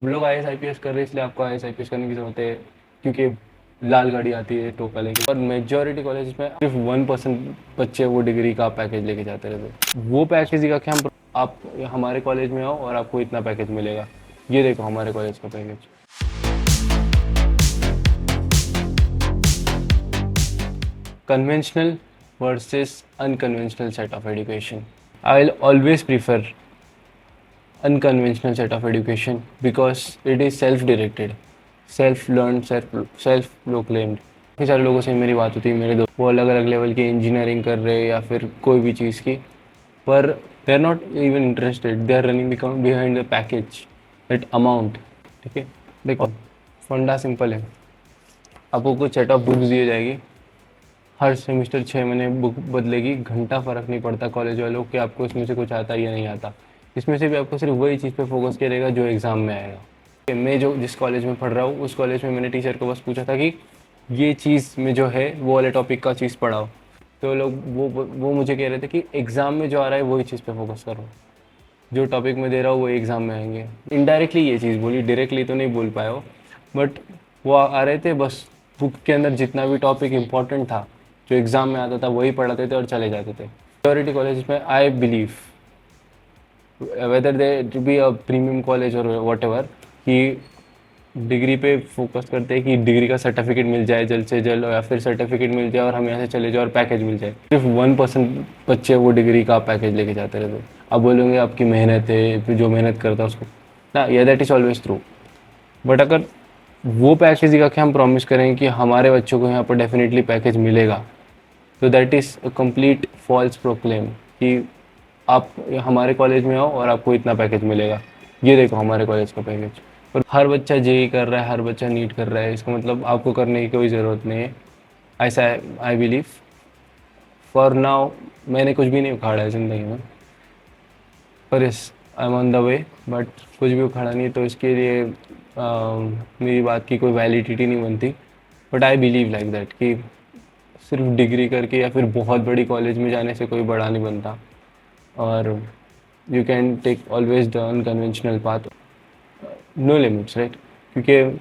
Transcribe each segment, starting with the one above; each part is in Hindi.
हम लोग IAS IPS कर रहे हैं इसलिए आपको IAS IPS करने की ज़रूरत है क्योंकि लाल गाड़ी आती है टोपा लेके। और मेजॉरिटी कॉलेज में सिर्फ 1% बच्चे वो डिग्री का पैकेज लेके जाते रहते। वो पैकेज का क्या, हम आप हमारे कॉलेज में आओ और आपको इतना पैकेज मिलेगा। ये देखो हमारे कॉलेज का package. Conventional versus unconventional set of education. I'll always prefer unconventional set of education because it is self-directed, self-learned, self-proclaimed. काफ़ी सारे लोगों से मेरी बात होती है, मेरे दोस्त वो अलग अलग लेवल की इंजीनियरिंग कर रहे हैं या फिर कोई भी चीज़ की, पर they are not even interested, they are running behind the package that amount. ठीक है, देखो फंडा सिंपल है। आपको कुछ सेट ऑफ बुक्स दिए जाएगी, हर सेमेस्टर 6 महीने बुक बदलेगी, घंटा फ़र्क नहीं पड़ता कॉलेज वालों कि आपको इसमें से कुछ आता या नहीं आता। इसमें से भी आपको सिर्फ वही चीज़ पे फोकस करेगा जो एग्ज़ाम में आएगा। मैं जो जिस कॉलेज में पढ़ रहा हूँ उस कॉलेज में मैंने टीचर को बस पूछा था कि ये चीज़ में जो है वो वाले टॉपिक का चीज़ पढ़ाओ, तो लोग वो मुझे कह रहे थे कि एग्ज़ाम में जो आ रहा है वही चीज़ पे फोकस करो, जो टॉपिक मैं दे रहा हूँ वो एग्ज़ाम में आएंगे। इनडायरेक्टली ये चीज़ बोली, डायरेक्टली तो नहीं बोल पाए हो, बट वो आ रहे थे बस। बुक के अंदर जितना भी टॉपिक इम्पोर्टेंट था जो एग्ज़ाम में आता था वही पढ़ाते थे और चले जाते थे। मेजॉरिटी कॉलेज में I believe whether they to be a premium college और वट एवर, कि डिग्री पे फोकस करते हैं कि डिग्री का सर्टिफिकेट मिल जाए जल्द से जल्द, या फिर सर्टिफिकेट मिल जाए और हम यहाँ से चले जाए और पैकेज मिल जाए। सिर्फ 1% बच्चे वो डिग्री का पैकेज लेके जाते रहते। अब बोलेंगे आपकी मेहनत है, फिर जो मेहनत करता है उसको ना, ये that is always true. But अगर वो पैकेज का क्या हम प्रॉमिस करें कि हमारे बच्चों को यहाँ पर डेफिनेटली पैकेज मिलेगा, तो that is a complete false proclaim कि आप हमारे कॉलेज में आओ और आपको इतना पैकेज मिलेगा। ये देखो हमारे कॉलेज का पैकेज। और हर बच्चा जेई कर रहा है, हर बच्चा नीट कर रहा है, इसका मतलब आपको करने की कोई ज़रूरत नहीं है, ऐसा आई बिलीव। फॉर नाउ मैंने कुछ भी नहीं उखाड़ा है ज़िंदगी में, पर इस I am on the way, but कुछ भी उखाड़ा नहीं, तो इसके लिए मेरी बात की कोई वैलिडिटी नहीं बनती। But I believe like that कि सिर्फ डिग्री करके या फिर बहुत बड़ी कॉलेज में जाने से कोई बड़ा नहीं बनता, और you can take always the unconventional path, no limits, right? क्योंकि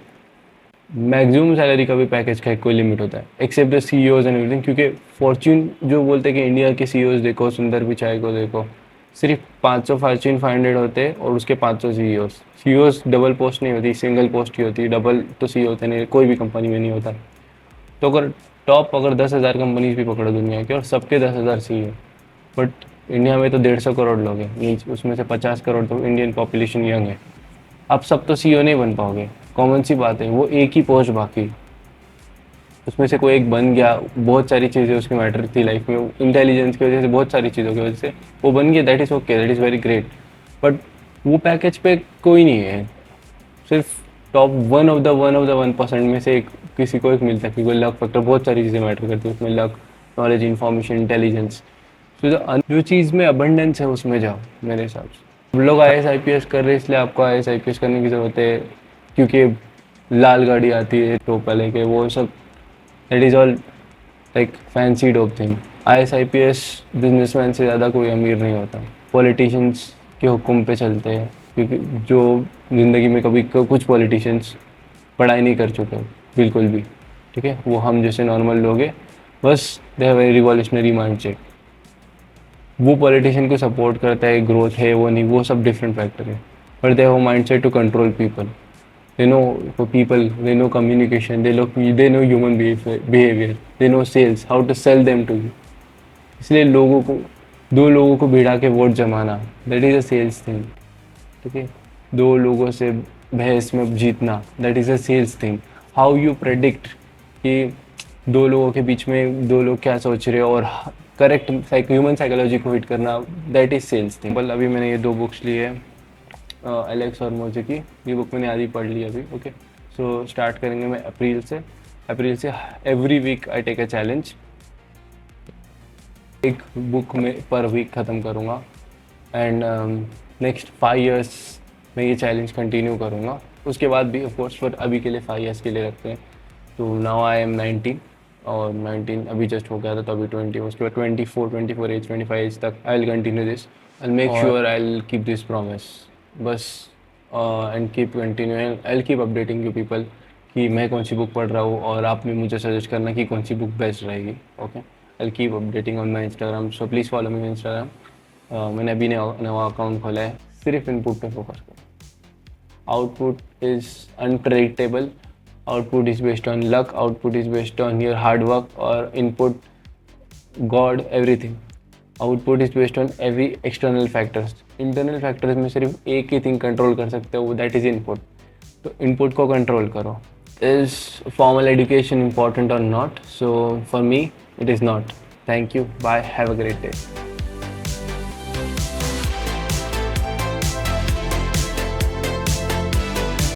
मैक्सिमम सैलरी का भी पैकेज का एक कोई लिमिट होता है, except the CEOs and everything. क्योंकि फॉर्च्यून जो बोलते हैं कि इंडिया के सीईओज देखो, सुंदर पिचाई को देखो, सिर्फ 500 फॉर्च्यून 500 होते हैं और उसके 500 सीईओज डबल पोस्ट नहीं होती, सिंगल पोस्ट ही होती है। डबल तो सीईओ होते नहीं, कोई भी कंपनी में नहीं होता। तो अगर टॉप अगर 10,000 कंपनीज भी पकड़ो दुनिया की और सबके 10,000 सीईओ, बट इंडिया में तो 150 करोड़ लोग हैं, मीन्स उसमें से 50 करोड़ तो इंडियन पॉपुलेशन यंग है। आप सब तो सीईओ नहीं बन पाओगे, कॉमन सी बात है। वो एक ही पोस्ट बाकी, उसमें से कोई एक बन गया, बहुत सारी चीज़ें उसकी मैटर थी लाइफ में, इंटेलिजेंस की वजह से, बहुत सारी चीज़ों की वजह से वो बन गया, that is okay, that is very great. But वो पैकेज पे कोई नहीं है, सिर्फ टॉप वन ऑफ द 1% में से एक किसी को एक मिलता है, क्योंकि लक फैक्टर, बहुत सारी चीज़ें मैटर करती है उसमें, लक, नॉलेज, इन्फॉर्मेशन, इंटेलिजेंस। तो जो चीज़ में अबंडेंस है उसमें जाओ मेरे हिसाब से। हम लोग IAS IPS कर रहे हैं इसलिए आपको IAS IPS करने की ज़रूरत है क्योंकि लाल गाड़ी आती है टोपा लेके, वो सब that is all like fancy dope thing. IAS IPS businessman से ज़्यादा कोई अमीर नहीं होता, पॉलिटिशियंस के हुक्म पे चलते हैं, क्योंकि जो ज़िंदगी में कभी कुछ पॉलिटिशियंस पढ़ाई नहीं कर चुके बिल्कुल भी, ठीक है, वो हम जैसे नॉर्मल लोग हैं, बस they have a revolutionary mindset. वो पॉलिटिशियन को सपोर्ट करता है, ग्रोथ है वो नहीं, वो सब डिफरेंट फैक्टर है, but they have mindset to control people. They know people, they know communication, they know human behaviour, they know sales, how to sell them to you. इसलिए लोगों को, दो लोगों को भिड़ा के वोट जमाना, that is a sales thing. ठीक है, दो लोगों से बहस में जीतना, that is a sales thing. How you predict कि दो लोगों के बीच में दो लोग क्या सोच रहे हो और करेक्ट ह्यूमन साइकोलॉजी को हिट करना, दैट इज सेल्स थिंग। अभी मैंने ये 2 बुक्स ली है, एलेक्स और मोजे की। ये बुक मैंने आधी पढ़ ली अभी। ओके, सो स्टार्ट करेंगे मैं अप्रैल से every week I take a challenge, एक बुक में पर वीक ख़त्म करूँगा, एंड नेक्स्ट 5 years में ये चैलेंज कंटिन्यू करूँगा। उसके बाद भी ऑफ कोर्स, पर अभी के लिए 5 years के लिए रखते हैं। तो नाउ आई एम 19, और 19 अभी जस्ट हो गया था, तो अभी 20, उसके बाद 24 एज, 25 एज तक I will continue this, I will make sure, I will keep this promise. बस and keep continuing, I keep updating you people कि मैं कौन सी बुक पढ़ रहा हूँ और आप भी मुझे सजेस्ट करना कि कौन सी बुक बेस्ट रहेगी. Okay, I keep updating on my Instagram, so please follow me Instagram. मैंने अभी नवा अकाउंट खोला है. सिर्फ इनपुट पे फोकस करो. Output is unpredictable. Output is based on luck. Output is based on your hard work or input, God, everything. Output is based on every external factors. Internal factors में सिर्फ एक ही थिंग कंट्रोल कर सकते हो, that is input. तो input को कंट्रोल करो. Is formal education important or not? So for me, it is not. Thank you. Bye. Have a great day.